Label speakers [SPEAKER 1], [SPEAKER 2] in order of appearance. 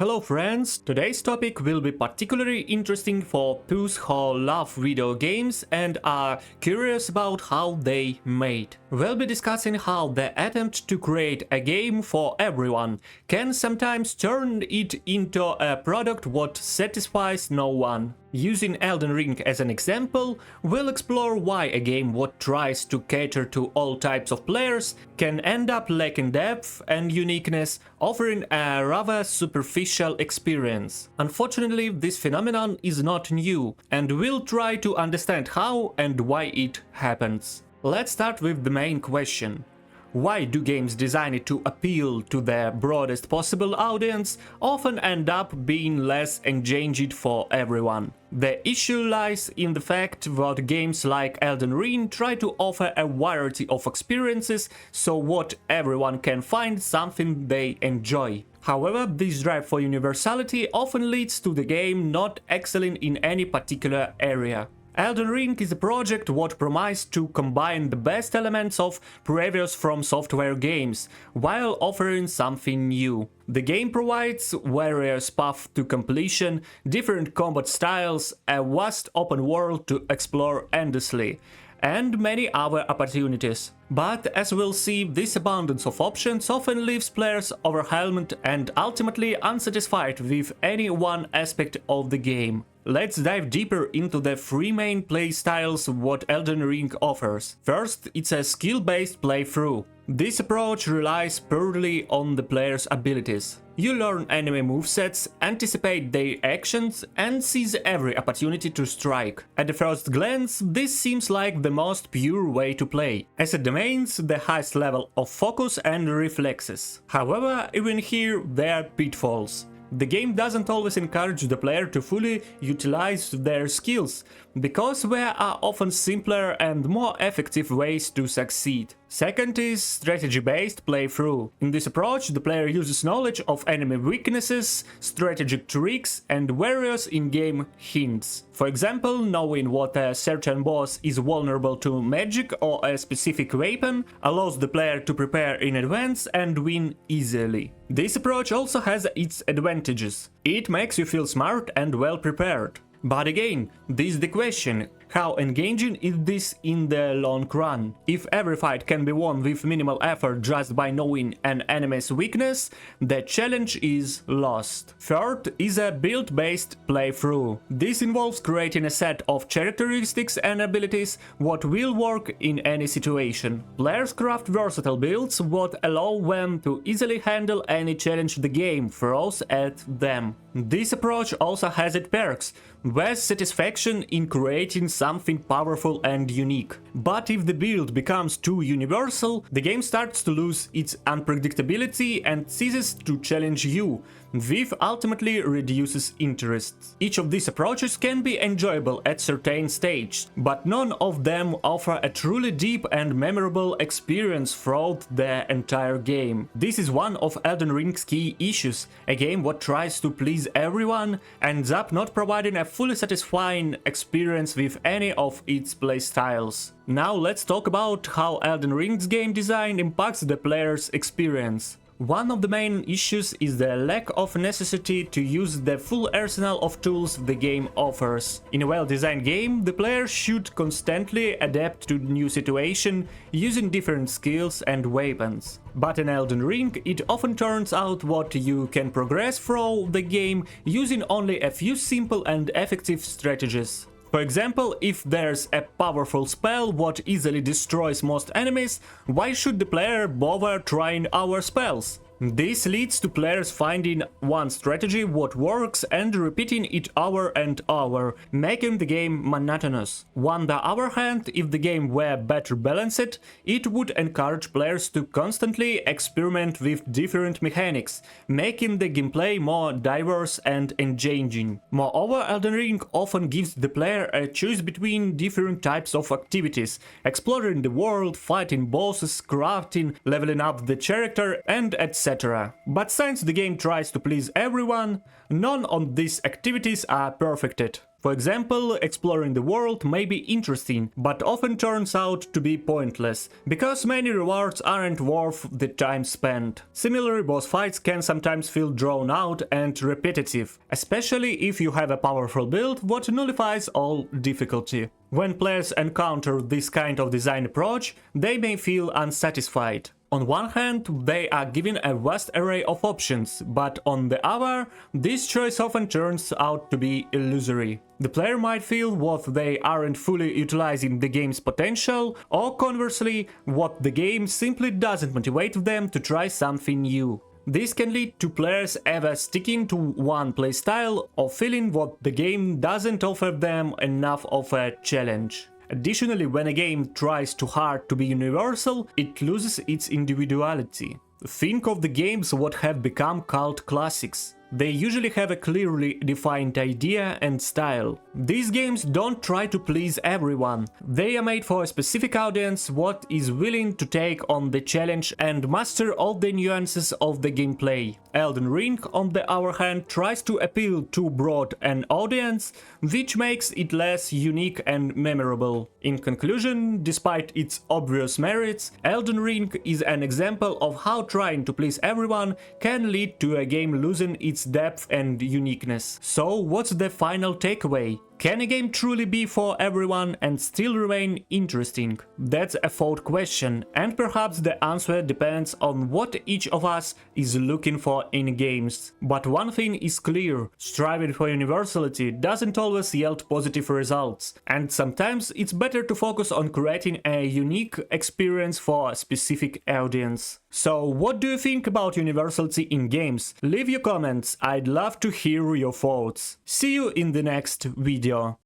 [SPEAKER 1] Hello friends, today's topic will be particularly interesting for those who love video games and are curious about how they made. We'll be discussing how the attempt to create a game for everyone can sometimes turn it into a product what satisfies no one. Using Elden Ring as an example, we'll explore why a game what tries to cater to all types of players can end up lacking depth and uniqueness, offering a rather superficial experience. Unfortunately, this phenomenon is not new, and we'll try to understand how and why it happens. Let's start with the main question. Why do games designed to appeal to the broadest possible audience often end up being less engaging for everyone? The issue lies in the fact that games like Elden Ring try to offer a variety of experiences so what everyone can find something they enjoy. However, this drive for universality often leads to the game not excelling in any particular area. Elden Ring is a project what promised to combine the best elements of previous From Software games, while offering something new. The game provides various paths to completion, different combat styles, a vast open world to explore endlessly, and many other opportunities. But as we'll see, this abundance of options often leaves players overwhelmed and ultimately unsatisfied with any one aspect of the game. Let's dive deeper into the three main playstyles what Elden Ring offers. First, it's a skill-based playthrough. This approach relies purely on the player's abilities. You learn enemy movesets, anticipate their actions, and seize every opportunity to strike. At the first glance, this seems like the most pure way to play, as it demands the highest level of focus and reflexes. However, even here there are pitfalls. The game doesn't always encourage the player to fully utilize their skills, because there are often simpler and more effective ways to succeed. Second is strategy-based playthrough. In this approach, the player uses knowledge of enemy weaknesses, strategic tricks, and various in-game hints. For example, knowing what a certain boss is vulnerable to magic or a specific weapon allows the player to prepare in advance and win easily. This approach also has its advantages. It makes you feel smart and well prepared. But again, this is the question, how engaging is this in the long run? If every fight can be won with minimal effort just by knowing an enemy's weakness, the challenge is lost. Third is a build-based playthrough. This involves creating a set of characteristics and abilities what will work in any situation. Players craft versatile builds what allow them to easily handle any challenge the game throws at them. This approach also has its perks. There's satisfaction in creating something powerful and unique. But if the build becomes too universal, the game starts to lose its unpredictability and ceases to challenge you, which ultimately reduces interest. Each of these approaches can be enjoyable at certain stages, but none of them offer a truly deep and memorable experience throughout the entire game. This is one of Elden Ring's key issues. A game what tries to please everyone ends up not providing a fully satisfying experience with any of its playstyles. Now let's talk about how Elden Ring's game design impacts the player's experience. One of the main issues is the lack of necessity to use the full arsenal of tools the game offers. In a well-designed game, the player should constantly adapt to new situations using different skills and weapons. But in Elden Ring, it often turns out that you can progress through the game using only a few simple and effective strategies. For example, if there's a powerful spell what easily destroys most enemies, why should the player bother trying our spells? This leads to players finding one strategy what works and repeating it over and over, making the game monotonous. On the other hand, if the game were better balanced, it would encourage players to constantly experiment with different mechanics, making the gameplay more diverse and engaging. Moreover, Elden Ring often gives the player a choice between different types of activities, exploring the world, fighting bosses, crafting, leveling up the character, and etc. etc. But since the game tries to please everyone, none of these activities are perfected. For example, exploring the world may be interesting, but often turns out to be pointless, because many rewards aren't worth the time spent. Similarly, boss fights can sometimes feel drawn out and repetitive, especially if you have a powerful build what nullifies all difficulty. When players encounter this kind of design approach, they may feel unsatisfied. On one hand, they are given a vast array of options, but on the other, this choice often turns out to be illusory. The player might feel what they aren't fully utilizing the game's potential, or conversely, what the game simply doesn't motivate them to try something new. This can lead to players either sticking to one playstyle or feeling what the game doesn't offer them enough of a challenge. Additionally, when a game tries too hard to be universal, it loses its individuality. Think of the games what have become cult classics. They usually have a clearly defined idea and style. These games don't try to please everyone. They are made for a specific audience what is willing to take on the challenge and master all the nuances of the gameplay. Elden Ring, on the other hand, tries to appeal to broad an audience, which makes it less unique and memorable. In conclusion, despite its obvious merits, Elden Ring is an example of how trying to please everyone can lead to a game losing its depth and uniqueness. So, what's the final takeaway? Can a game truly be for everyone and still remain interesting? That's a thought question, and perhaps the answer depends on what each of us is looking for in games. But one thing is clear, striving for universality doesn't always yield positive results, and sometimes it's better to focus on creating a unique experience for a specific audience. So, what do you think about universality in games? Leave your comments, I'd love to hear your thoughts. See you in the next video.